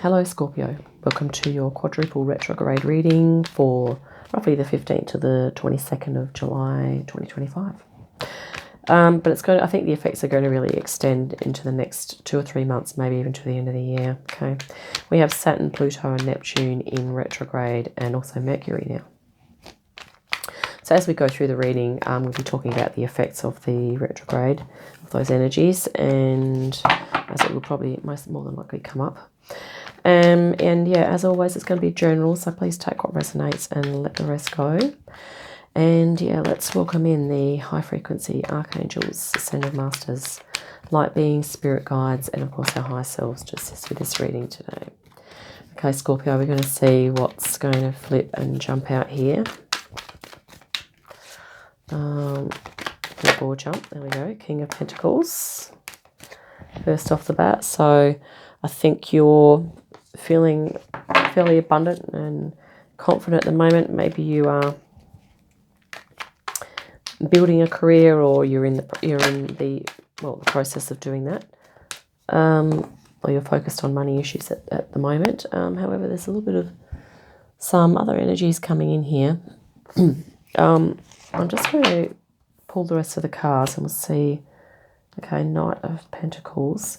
Hello Scorpio, welcome to your quadruple retrograde reading for roughly the 15th to the 22nd of July 2025. But it's going to, I think the effects are going to really extend into the next 2 or 3 months, maybe even to the end of the year. Okay, we have Saturn, Pluto and Neptune in retrograde and also Mercury now. So as we go through the reading, we'll be talking about the effects of the retrograde, of those energies, and as it will probably more than likely come up. And yeah, as always, it's going to be general, so please take what resonates and let the rest go. And yeah, let's welcome in the high frequency archangels, ascended masters, light beings, spirit guides, and of course our higher selves to assist with this reading today. Okay, Scorpio, we're going to see what's going to flip and jump out here. Before jump, there we go, King of Pentacles, first off the bat. So I think you're feeling fairly abundant and confident at the moment. Maybe you are building a career, or you're in the process of doing that, or you're focused on money issues at the moment. However, there's a little bit of some other energies coming in here. I'm just going to pull the rest of the cards and we'll see. Okay, Knight of Pentacles.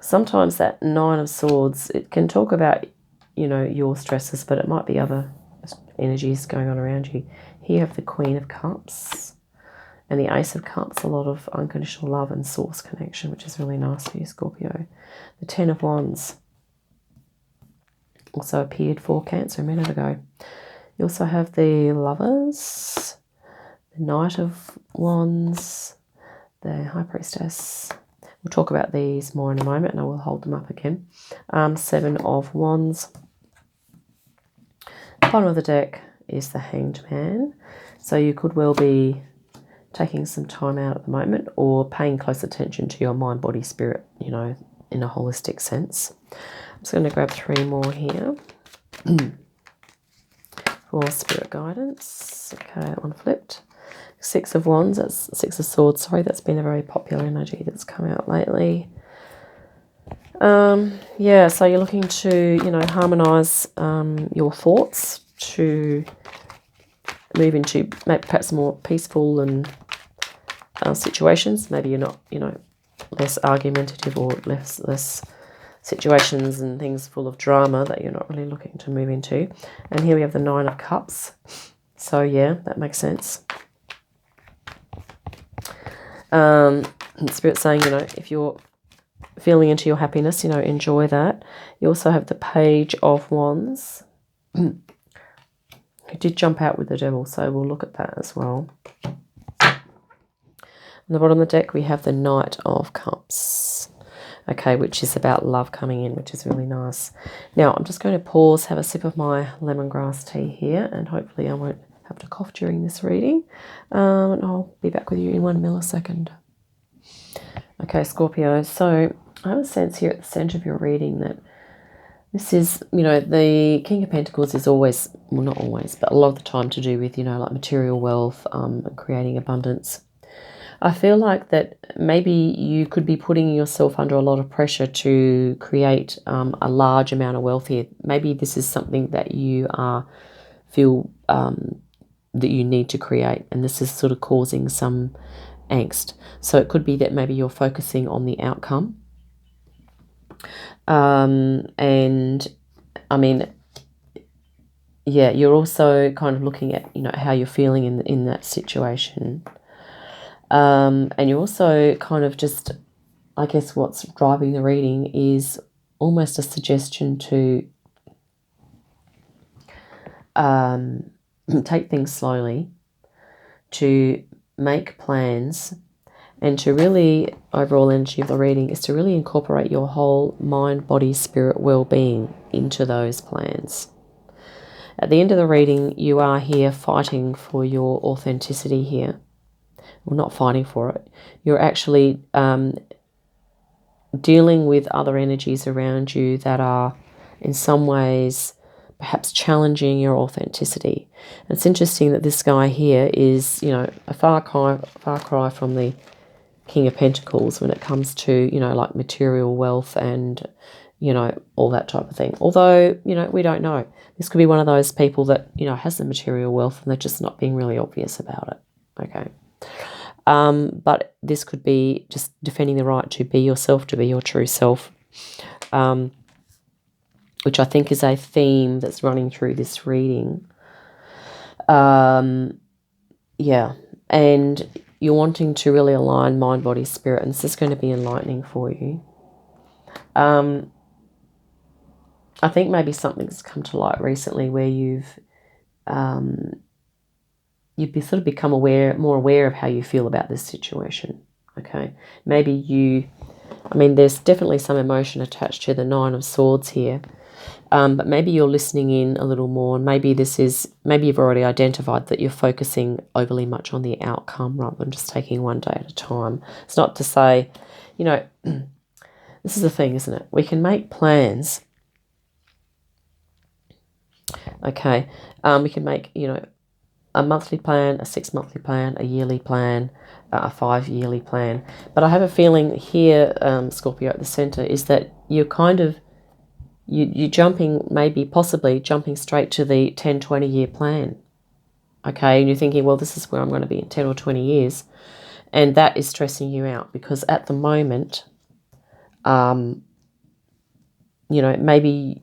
Sometimes that Nine of Swords, it can talk about, your stresses, but it might be other energies going on around you. Here you have the Queen of Cups and the Ace of Cups, a lot of unconditional love and source connection, which is really nice for you, Scorpio. The Ten of Wands also appeared for Cancer a minute ago. You also have the Lovers, the Knight of Wands, the High Priestess. We'll talk about these more in a moment, and I will hold them up again. Seven of Wands. Bottom of the deck is the Hanged Man. So you could well be taking some time out at the moment, or paying close attention to your mind, body, spirit, in a holistic sense. I'm just going to grab 3 more here for spirit guidance. Okay, that one flipped. Six of Wands, that's Six of Swords, sorry, that's been a very popular energy that's come out lately. Yeah, so you're looking to, harmonise your thoughts, to move into perhaps more peaceful and situations. Maybe you're not, less argumentative, or less situations and things full of drama that you're not really looking to move into. And here we have the Nine of Cups. So yeah, that makes sense. Spirit saying, if you're feeling into your happiness, enjoy that. You also have the Page of Wands. It did jump out with the Devil, so we'll look at that as well. On the bottom of the deck, we have the Knight of Cups. Okay, which is about love coming in, which is really nice. Now, I'm just going to pause, have a sip of my lemongrass tea here, and hopefully I won't have to cough during this reading. And I'll be back with you in 1 millisecond. Okay, Scorpio, so I have a sense here at the center of your reading that this is, the King of Pentacles is always, well, not always, but a lot of the time to do with, like material wealth, creating abundance. I feel like that maybe you could be putting yourself under a lot of pressure to create a large amount of wealth here. Maybe this is something that you feel that you need to create, and this is sort of causing some angst. So it could be that maybe you're focusing on the outcome. And I mean, yeah, you're also kind of looking at, how you're feeling in that situation. And you're also kind of just, I guess what's driving the reading is almost a suggestion to take things slowly, to make plans, and to really, overall energy of the reading is to really incorporate your whole mind, body, spirit, well-being into those plans. At the end of the reading, you are here fighting for your authenticity here. Well, not fighting for it. You're actually dealing with other energies around you that are in some ways perhaps challenging your authenticity. And it's interesting that this guy here is, a far cry from the King of Pentacles when it comes to, like material wealth and you know, all that type of thing. Although, you know, we don't know. This could be one of those people that, you know, has the material wealth and they're just not being really obvious about it. Okay. But this could be just defending the right to be yourself, to be your true self, which I think is a theme that's running through this reading. Yeah, and you're wanting to really align mind, body, spirit, and this is going to be enlightening for you. I think maybe something's come to light recently where you've sort of become more aware of how you feel about this situation. Okay, maybe there's definitely some emotion attached to the Nine of Swords here, but maybe you're listening in a little more, and maybe you've already identified that you're focusing overly much on the outcome rather than just taking one day at a time. It's not to say, you know, this is the thing, isn't it? We can make plans. Okay, we can make, you know, a monthly plan, a 6-monthly plan, a yearly plan, a 5-yearly plan. But I have a feeling here, Scorpio, at the center, is that you're kind of, you're possibly jumping straight to the 10, 20-year plan. Okay, and you're thinking, well, this is where I'm going to be in 10 or 20 years. And that is stressing you out because at the moment, you know, maybe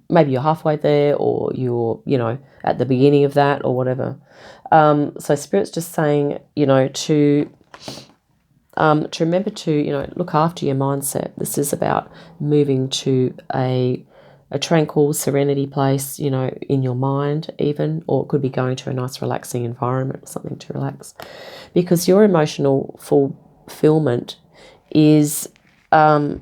you're halfway there, or you're, you know, at the beginning of that, or whatever. So Spirit's just saying, you know, to remember to, you know, look after your mindset. This is about moving to a tranquil serenity place, you know, in your mind even, or it could be going to a nice relaxing environment or something to relax, because your emotional fulfillment is, you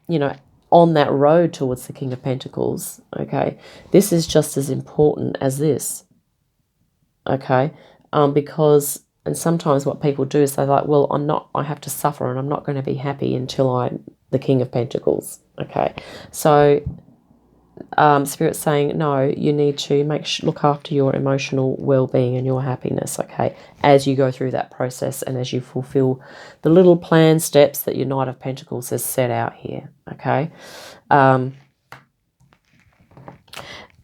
know, on that road towards the King of Pentacles. Okay, this is just as important as this. Okay, because, and sometimes what people do is they're like, well, I have to suffer and I'm not going to be happy until I'm the King of Pentacles. Okay, so Spirit's saying, no, you need to look after your emotional well-being and your happiness, okay, as you go through that process and as you fulfill the little plan steps that your Knight of Pentacles has set out here, okay.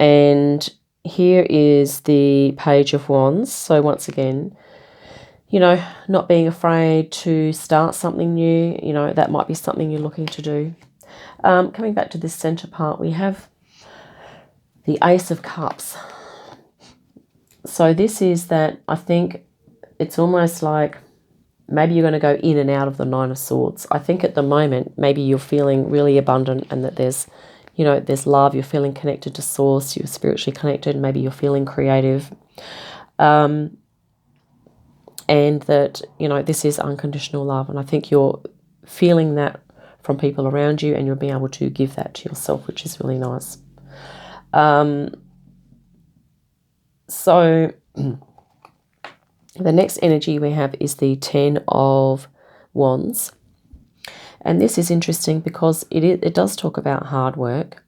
And here is the Page of Wands. So once again, you know, not being afraid to start something new, you know, that might be something you're looking to do. Coming back to this center part, we have the Ace of Cups. So this is that, I think it's almost like maybe you're going to go in and out of the Nine of Swords. I think at the moment, maybe you're feeling really abundant and that there's, you know, there's love, you're feeling connected to Source, you're spiritually connected, maybe you're feeling creative. And that, you know, this is unconditional love. And I think you're feeling that from people around you and you'll be able to give that to yourself, which is really nice. So the next energy we have is the Ten of Wands. And this is interesting because it does talk about hard work.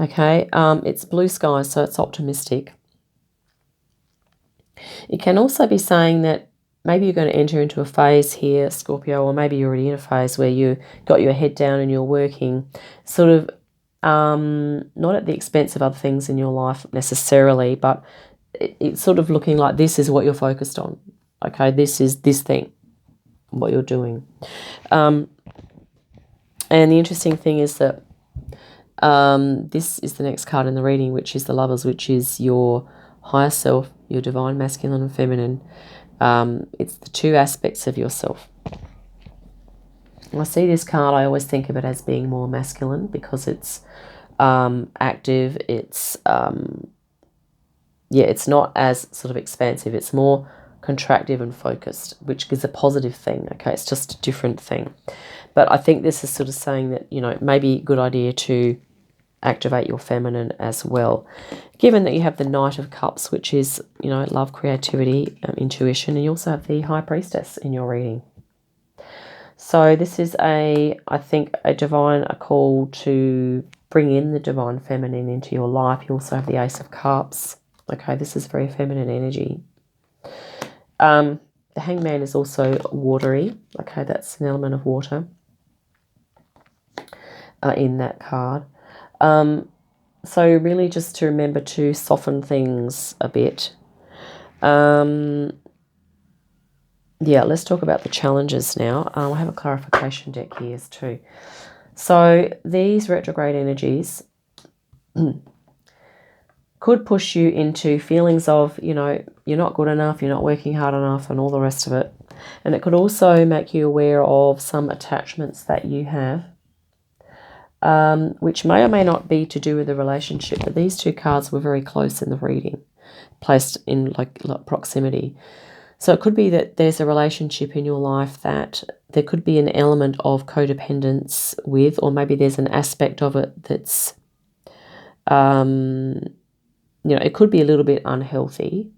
Okay, it's blue skies, so it's optimistic. It can also be saying that maybe you're going to enter into a phase here, Scorpio, or maybe you're already in a phase where you got your head down and you're working sort of not at the expense of other things in your life necessarily, but it's sort of looking like this is what you're focused on. Okay, this is this thing, what you're doing. And the interesting thing is that this is the next card in the reading, which is the Lovers, which is your higher self, your divine masculine and feminine. It's the two aspects of yourself. When I see this card, I always think of it as being more masculine because it's active. It's it's not as sort of expansive. It's more contractive and focused, which is a positive thing. Okay, it's just a different thing. But I think this is sort of saying that, you know, maybe a good idea to activate your feminine as well, given that you have the Knight of Cups, which is, you know, love, creativity, intuition, and you also have the High Priestess in your reading. So this is I think a call to bring in the divine feminine into your life. You also have the Ace of Cups. Okay, this is very feminine energy. The Hangman is also watery. Okay, that's an element of water. in that card. So really just to remember to soften things a bit. Yeah, let's talk about the challenges now. I have a clarification deck here too. So these retrograde energies could push you into feelings of, you know, you're not good enough, you're not working hard enough, and all the rest of it. And it could also make you aware of some attachments that you have, which may or may not be to do with the relationship. But these two cards were very close in the reading, placed in like proximity. So it could be that there's a relationship in your life that there could be an element of codependence with, or maybe there's an aspect of it that's, you know, it could be a little bit unhealthy.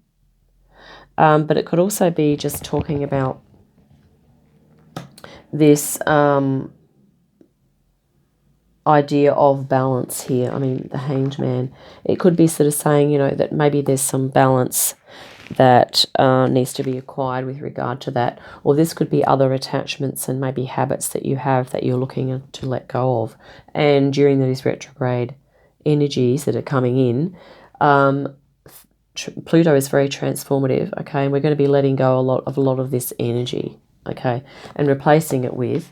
But it could also be just talking about this idea of balance here. I mean, the Hanged Man. It could be sort of saying, you know, that maybe there's some balance that needs to be acquired with regard to that. Or this could be other attachments and maybe habits that you have that you're looking to let go of. And during these retrograde energies that are coming in, Pluto is very transformative, okay? And we're going to be letting go a lot of this energy, okay? And replacing it with,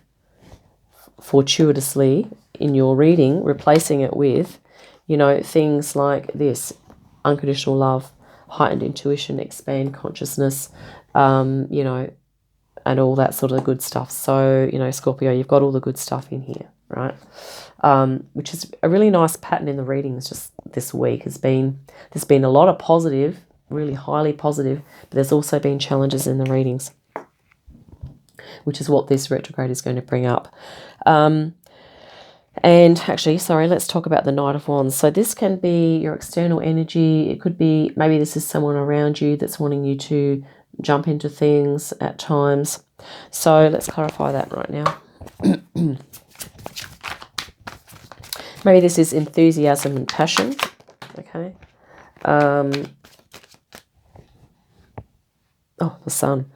fortuitously in your reading, replacing it with, you know, things like this: unconditional love, heightened intuition, expand consciousness, you know, and all that sort of good stuff. So, you know, Scorpio, you've got all the good stuff in here, right? Which is a really nice pattern in the readings just this week. There's been a lot of positive, really highly positive, but there's also been challenges in the readings, which is what this retrograde is going to bring up. And actually, sorry, let's talk about the Knight of Wands. So this can be your external energy. It could be, maybe this is someone around you that's wanting you to jump into things at times. So let's clarify that right now. Maybe this is enthusiasm and passion. Okay. Oh, the Sun.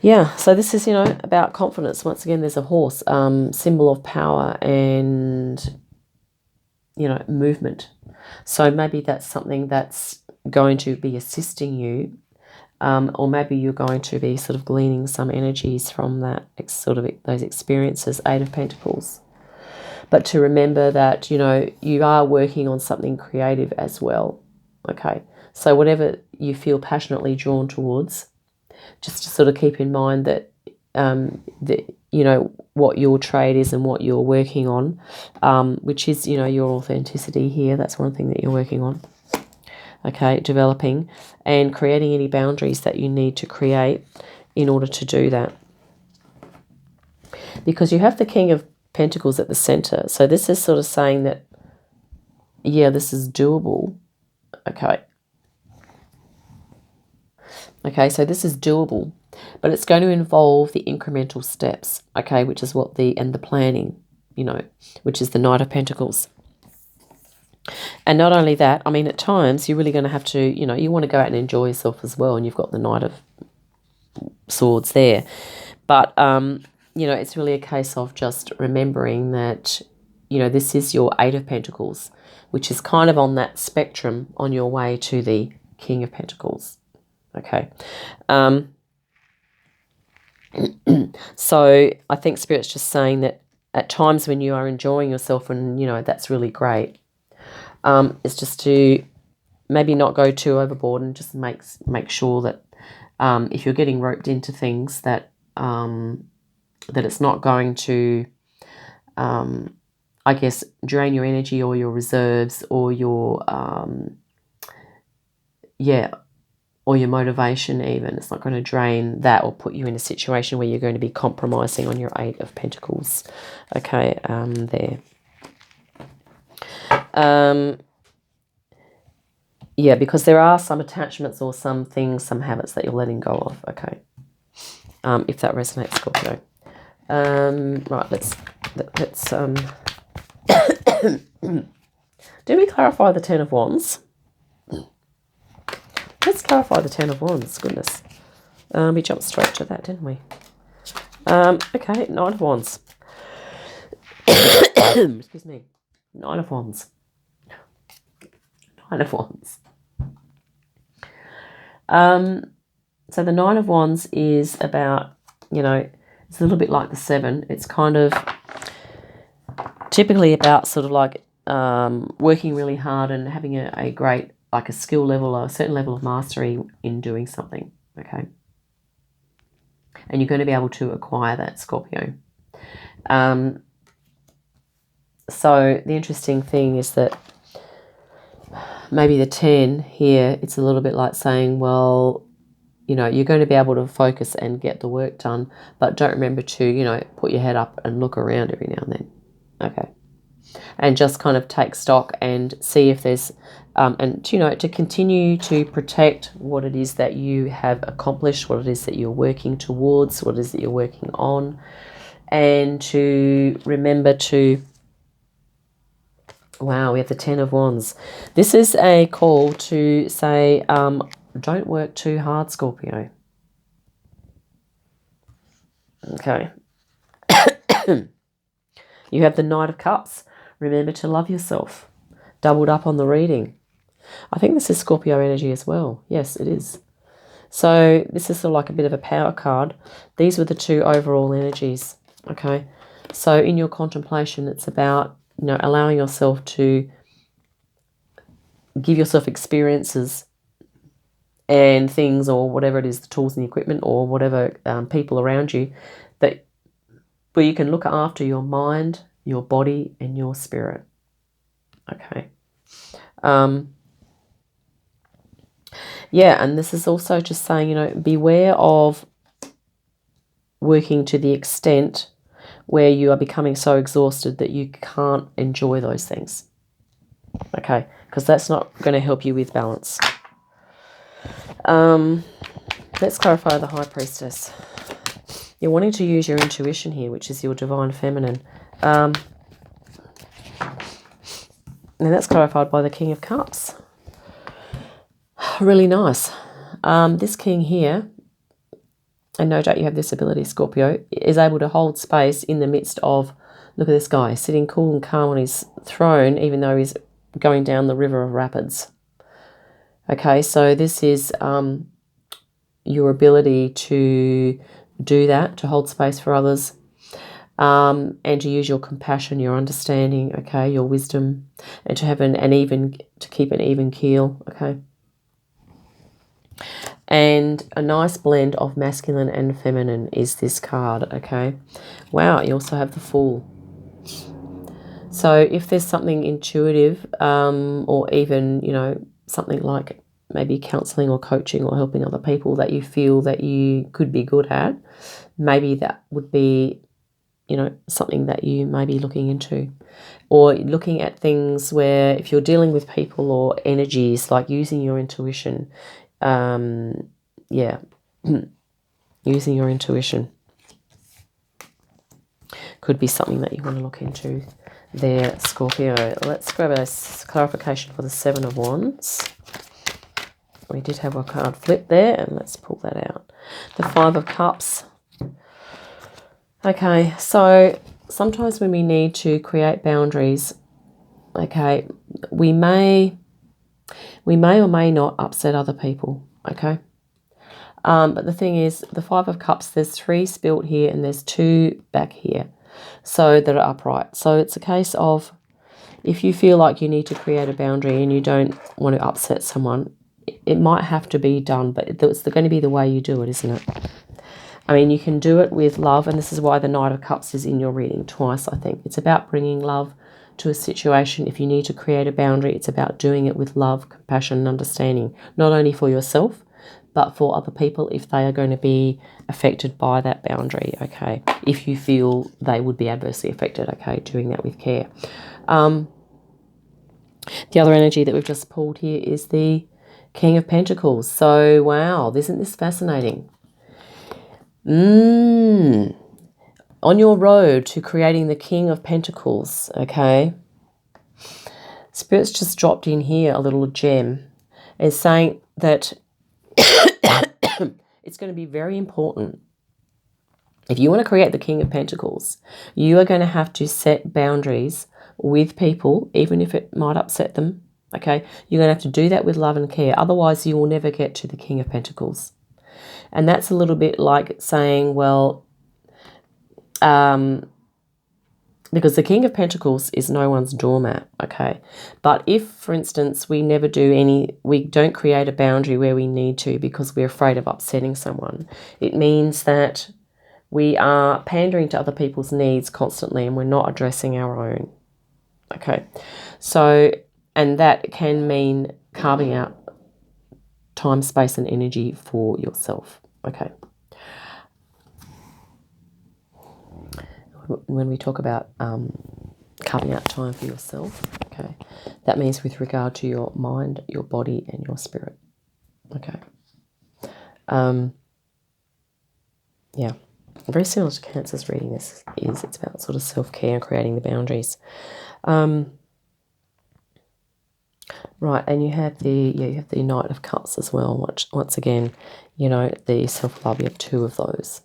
Yeah, so this is, you know, about confidence. Once again, there's a horse, symbol of power and, you know, movement. So maybe that's something that's going to be assisting you, or maybe you're going to be sort of gleaning some energies from that sort of those experiences. Eight of Pentacles. But to remember that, you know, you are working on something creative as well. Okay, so whatever you feel passionately drawn towards, just to sort of keep in mind that, you know, what your trade is and what you're working on, which is, you know, your authenticity here. That's one thing that you're working on. Okay, developing and creating any boundaries that you need to create in order to do that. Because you have the King of Pentacles at the center. So this is sort of saying that, yeah, this is doable. Okay. Okay, so this is doable, but it's going to involve the incremental steps, okay, which is what the planning, you know, which is the Knight of Pentacles. And not only that, I mean, at times you're really going to have to, you know, you want to go out and enjoy yourself as well, and you've got the Knight of Swords there. But, you know, it's really a case of just remembering that, you know, this is your Eight of Pentacles, which is kind of on that spectrum on your way to the King of Pentacles. Okay. So I think Spirit's just saying that at times when you are enjoying yourself, and, you know, that's really great, it's just to maybe not go too overboard and just make sure that if you're getting roped into things that that it's not going to, I guess, drain your energy or your reserves or your, or your motivation even. It's not going to drain that or put you in a situation where you're going to be compromising on your Eight of Pentacles. Okay, there. Yeah, because there are some attachments or some things, some habits that you're letting go of. Okay, if that resonates, Scorpio. Right, let's do we clarify the Ten of Wands? Let's clarify the Ten of Wands. Goodness, we jumped straight to that, didn't we? Okay, Knight of Wands. Excuse me. Nine of Wands. Nine of Wands. So the Nine of Wands is about, you know, it's a little bit like the Seven. It's kind of typically about sort of like working really hard and having a great, like a skill level or a certain level of mastery in doing something, okay? And you're going to be able to acquire that, Scorpio. So the interesting thing is that maybe the 10 here, it's a little bit like saying, well, you know, you're going to be able to focus and get the work done, but don't remember to, you know, put your head up and look around every now and then, okay? And just kind of take stock and see if there's, and, you know, to continue to protect what it is that you have accomplished, what it is that you're working towards, what it is that you're working on, and to remember to, wow, we have the 10 of Wands. This is a call to say, don't work too hard, Scorpio. Okay. You have the Knight of Cups. Remember to love yourself. Doubled up on the reading. I think this is Scorpio energy as well. Yes, it is. So this is sort of like a bit of a power card. These were the two overall energies. Okay. So in your contemplation, it's about, you know, allowing yourself to give yourself experiences and things, or whatever it is, the tools and the equipment, or whatever people around you, that where you can look after your mind, your body, and your spirit. Okay. Yeah, and this is also just saying, you know, beware of working to the extent where you are becoming so exhausted that you can't enjoy those things. Okay, because that's not going to help you with balance. Let's clarify the High Priestess. You're wanting to use your intuition here, which is your divine feminine. And that's clarified by the King of Cups. Really nice. This king here, and no doubt you have this ability, Scorpio, is able to hold space in the midst of, look at this guy, sitting cool and calm on his throne, even though he's going down the river of rapids. Okay, so this is your ability to do that, to hold space for others, and to use your compassion, your understanding, okay, your wisdom, and to have to keep an even keel, okay. And a nice blend of masculine and feminine is this card, okay. Wow, you also have the Fool. So if there's something intuitive, or even, you know, something like maybe counseling or coaching or helping other people that you feel that you could be good at, maybe that would be, you know, something that you may be looking into. Or looking at things where if you're dealing with people or energies, like using your intuition, yeah, using your intuition could be something that you want to look into there, Scorpio. Let's grab a clarification for the Seven of Wands. We did have a card flip there, and let's pull that out. The Five of Cups. Okay, so sometimes when we need to create boundaries, okay, we may or may not upset other people, okay? But the thing is, the Five of Cups, there's 3 spilt here and there's 2 back here, so that are upright. So it's a case of, if you feel like you need to create a boundary and you don't want to upset someone, it might have to be done, but it's going to be the way you do it, isn't it? I mean, you can do it with love, and this is why the Knight of Cups is in your reading twice, I think. It's about bringing love to a situation. If you need to create a boundary, it's about doing it with love, compassion, and understanding, not only for yourself, but for other people if they are going to be affected by that boundary, okay? If you feel they would be adversely affected, okay? Doing that with care. The other energy that we've just pulled here is the King of Pentacles. So, wow, isn't this fascinating? On your road to creating the King of Pentacles, okay? Spirit's just dropped in here a little gem and saying that it's going to be very important If you want to create the King of Pentacles, you are going to have to set boundaries with people, even if it might upset them, okay? You're going to have to do that with love and care. Otherwise, you will never get to the King of Pentacles. And that's a little bit like saying, well, because the King of Pentacles is no one's doormat, okay? But if, for instance, we don't create a boundary where we need to because we're afraid of upsetting someone, it means that we are pandering to other people's needs constantly and we're not addressing our own, okay? So, and that can mean carving out time, space, and energy for yourself, okay? When we talk about carving out time for yourself, okay, that means with regard to your mind, your body, and your spirit, okay? Yeah, very similar to Cancer's reading. This is, it's about sort of self-care and creating the boundaries. Right, and you have the Knight of Cups as well. Once again, you know, the self-love, you have two of those.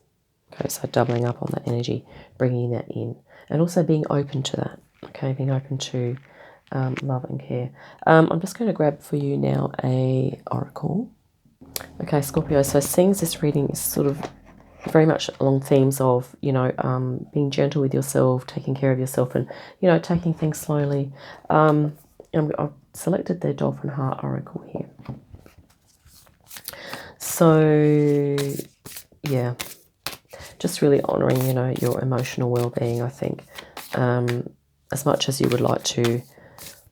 Okay, so doubling up on that energy, bringing that in, and also being open to that. Okay, being open to love and care. I'm just going to grab for you now a oracle. Okay, Scorpio. So seeing this reading is sort of very much along themes of, you know, being gentle with yourself, taking care of yourself, and, you know, taking things slowly. I've selected the Dolphin Heart Oracle here. So, yeah, just really honouring, you know, your emotional well-being, I think. As much as you would like to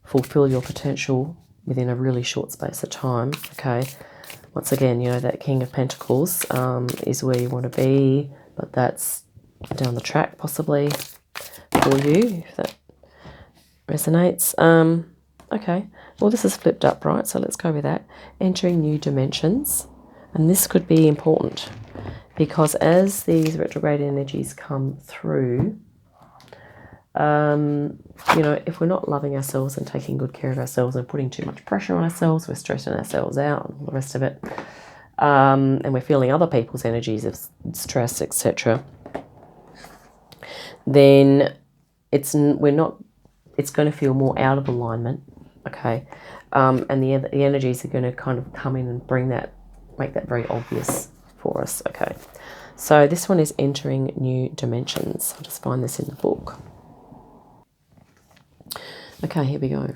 fulfil your potential within a really short space of time, okay? Once again, you know, that King of Pentacles is where you want to be, but that's down the track possibly for you, if that resonates. Okay, well, this is flipped up, right? So let's go with that. Entering new dimensions. And this could be important because as these retrograde energies come through, you know, if we're not loving ourselves and taking good care of ourselves and putting too much pressure on ourselves, we're stressing ourselves out and all the rest of it, and we're feeling other people's energies of stress, etc., then it's going to feel more out of alignment, okay? And the energies are going to kind of come in and make that very obvious for us, okay? So this one is entering new dimensions. I'll just find this in the book. Okay, here we go.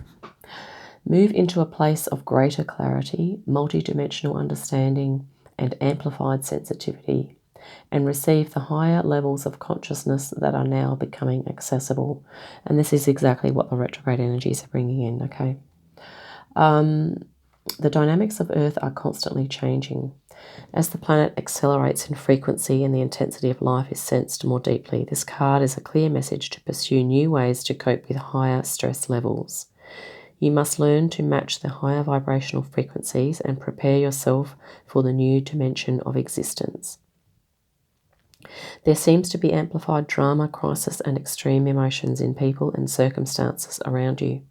Move into a place of greater clarity, multidimensional understanding, and amplified sensitivity, and receive the higher levels of consciousness that are now becoming accessible. And this is exactly what the retrograde energies are bringing in, okay? The dynamics of Earth are constantly changing. As the planet accelerates in frequency and the intensity of life is sensed more deeply, this card is a clear message to pursue new ways to cope with higher stress levels. You must learn to match the higher vibrational frequencies and prepare yourself for the new dimension of existence. There seems to be amplified drama, crisis, and extreme emotions in people and circumstances around you.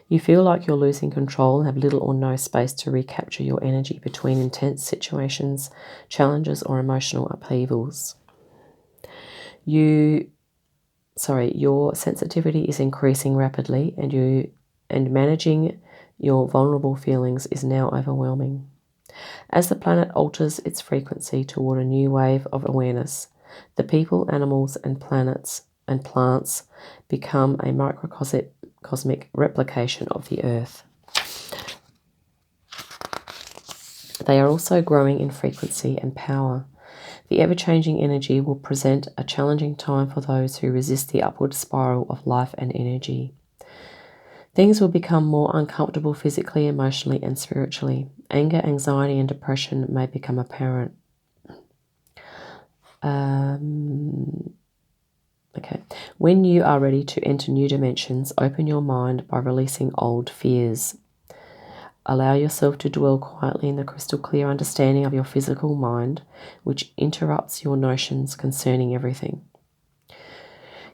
You feel like you're losing control and have little or no space to recapture your energy between intense situations, challenges, or emotional upheavals. Your sensitivity is increasing rapidly, and managing your vulnerable feelings is now overwhelming. As the planet alters its frequency toward a new wave of awareness, the people, animals, and plants become a microcosmic replication of the Earth. They are also growing in frequency and power. The ever-changing energy will present a challenging time for those who resist the upward spiral of life and energy. Things will become more uncomfortable physically, emotionally, and spiritually. Anger, anxiety, and depression may become apparent. Okay. When you are ready to enter new dimensions, open your mind by releasing old fears. Allow yourself to dwell quietly in the crystal clear understanding of your physical mind, which interrupts your notions concerning everything.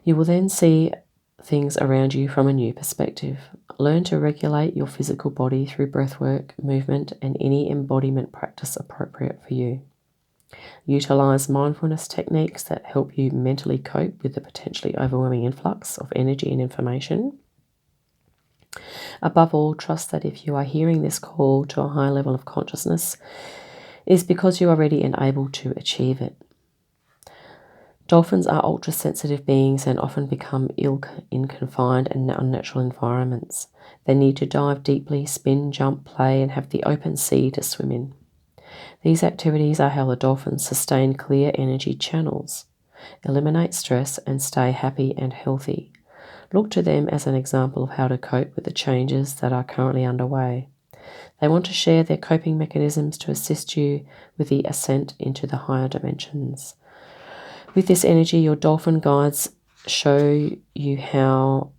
You will then see things around you from a new perspective. Learn to regulate your physical body through breathwork, movement, and any embodiment practice appropriate for you. Utilize mindfulness techniques that help you mentally cope with the potentially overwhelming influx of energy and information. Above all, trust that if you are hearing this call to a higher level of consciousness, it is because you are ready and able to achieve it. Dolphins are ultra-sensitive beings and often become ill in confined and unnatural environments. They need to dive deeply, spin, jump, play, and have the open sea to swim in. These activities are how the dolphins sustain clear energy channels, eliminate stress, and stay happy and healthy. Look to them as an example of how to cope with the changes that are currently underway. They want to share their coping mechanisms to assist you with the ascent into the higher dimensions. With this energy, your dolphin guides show you how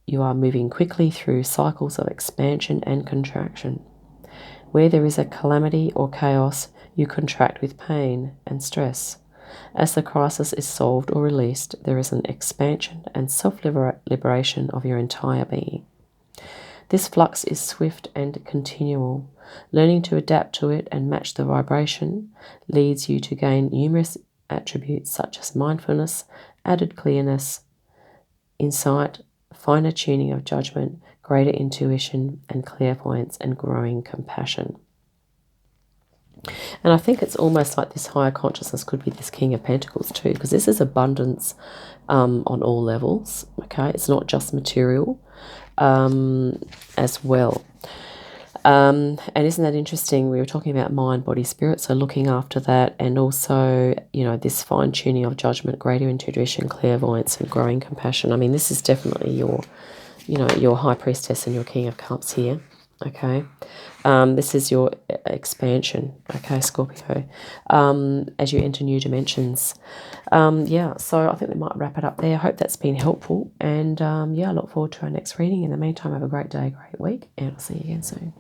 you are moving quickly through cycles of expansion and contraction. Where there is a calamity or chaos, you contract with pain and stress. As the crisis is solved or released, there is an expansion and self-liberation of your entire being. This flux is swift and continual. Learning to adapt to it and match the vibration leads you to gain numerous attributes such as mindfulness, added clearness, insight, finer tuning of judgment, greater intuition and clairvoyance, and growing compassion. And I think it's almost like this higher consciousness could be this King of Pentacles too, because this is abundance on all levels, okay? It's not just material as well. And isn't that interesting? We were talking about mind, body, spirit, so looking after that, and also, you know, this fine-tuning of judgment, greater intuition, clairvoyance, and growing compassion. I mean, this is definitely your, you know, your High Priestess and your King of Cups here, okay? This is your expansion, okay, Scorpio, as you enter new dimensions. Yeah, so I think we might wrap it up there. I hope that's been helpful, and yeah, I look forward to our next reading. In the meantime, have a great day, great week, and I'll see you again soon.